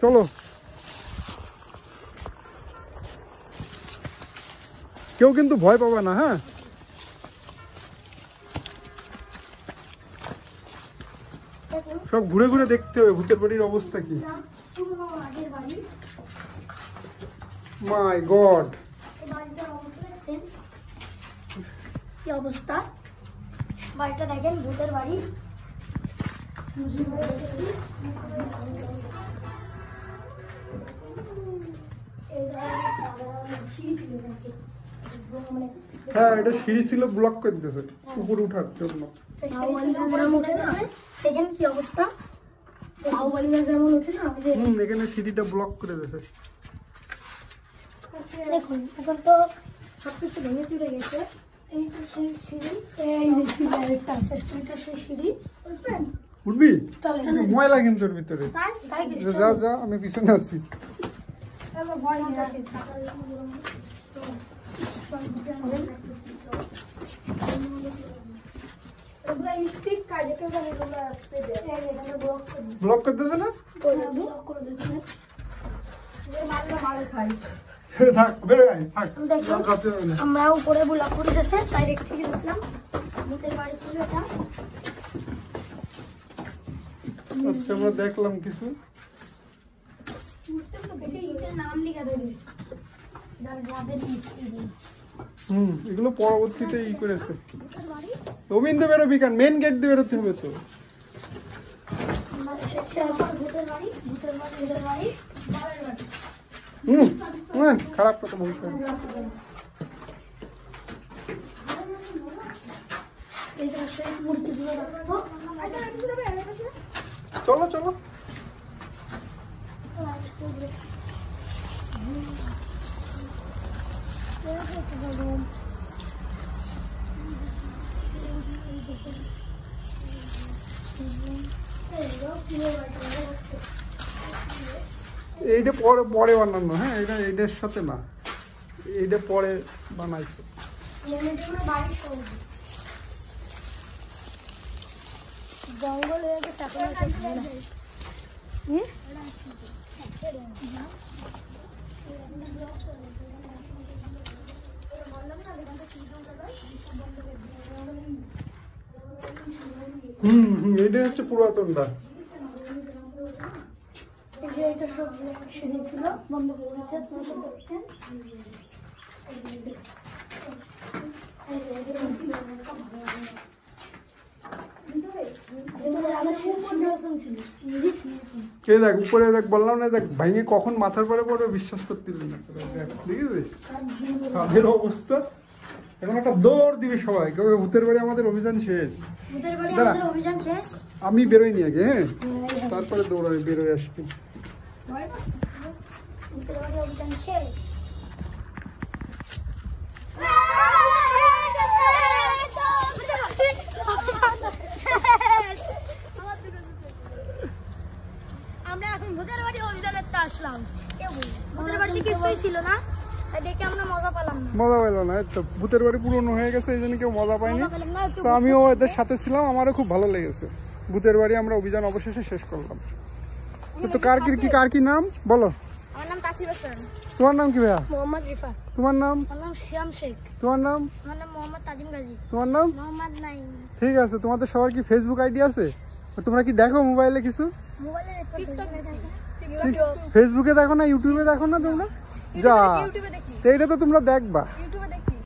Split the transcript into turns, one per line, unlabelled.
চলো, কেউ কিন্তু ভয় পাবে না। হ্যাঁ, সব ঘুরে ঘুরে দেখতে হবে ভূতের বাড়ির অবস্থা কি। মাই গড,
কি অবস্থা বাড়িটা দেখেন, ভূতের বাড়ি।
হ্যাঁ এটা সিঁড়ি ছিল, ব্লক করে দিতেছে উপরে উঠার জন্য।
দেখেন কি অবস্থা, বাহুবলীরা যেমন ওঠে না,
এখানে সিঁড়িটা ব্লক করে দিয়েছে।
দেখুন এখন তো সবকিছু ভেঙে চুরে গেছে। এই তো সেই সিঁড়ি, এই দেখি ডাইরেক্ট আছে, এইটা সেই সিঁড়ি।
উঠবি? ময়লা কিন্তু ওর ভিতরে। যা যা, আমি পিছনে আছি। ব্লক করতেছে না?
আমরা উপরে ব্লক করে দিয়েছে, তাই দেখতে গেছিলাম। ভূতের বাড়ি ছিল এটা।
আচ্ছা আমরা দেখলাম কিছু।
নাম লিখা দেবে,
এগুলো পরবর্তীতে ই করেছে। রবীন্দ্র বেরোবি কেন? মেন গেট দিয়ে বেরোতে হবে তো। খারাপ কথা বলতে। চলো চলো, এইটা পরে পরে বানানো। হ্যাঁ এটা এইটার সাথে না, এইটা পরে বানাইছে।
জঙ্গল হয়ে গেছে
এইটা হচ্ছে পুরাতনটা।
এটা সব সিঁড়ি ছিল, বন্ধ করে দিচ্ছে। তোমার সব দেখছেন
কে দেখ উপরে দেখ, বললাম না দেখ ভাইয়ে কখন মাথার পরে পড়ে বিশ্বাস করতিল না। দেখেছিস তাদের অবস্থা। এখন একটা দৌড় দিবে সবাই, ভূতের বাড়ি আমাদের অভিযান শেষ।
অভিযান শেষ,
আমি বেরোইনি আগে। হ্যাঁ তারপরে দৌড়াই বেরোয় আসবি।
ভূতের বাড়ি অভিযান শেষ। আমরা এখন ভূতের বাড়ি অভিযানে আসলাম। ভূতের বাড়িতে কিছুই ছিল না, দেখে আমরা মজা পেলাম না।
মজা পেলো না, তো ভূতের বাড়ি পুরনো হয়ে গেছে, এই জন্য কেউ মজা পায়নি। তো আমিও এদের সাথে ছিলাম, আমারও খুব ভালো লেগেছে। ভূতের বাড়ি আমরা অভিযান অবশেষে শেষ করলাম। তো কার কি নাম বলো?
আমার নাম তাসিফ হাসান।
তোমার নাম কি ভাইয়া?
মোহাম্মদ রিফাত।
তোমার নাম?
আমার নাম শ্যাম শেখ।
তোমার নাম?
আমার নাম মোহাম্মদ তাজিম গাজী।
তোমার নাম?
মোহাম্মদ নাইম।
ঠিক আছে, তোমাদের সবার কি ফেসবুক আইডি আছে? তোমরা কি দেখো মোবাইলে কিছু?
মোবাইলে
ফেসবুকে দেখো না, ইউটিউবে দেখো না তোমরা? যা, এইটা তো তোমরা দেখবা।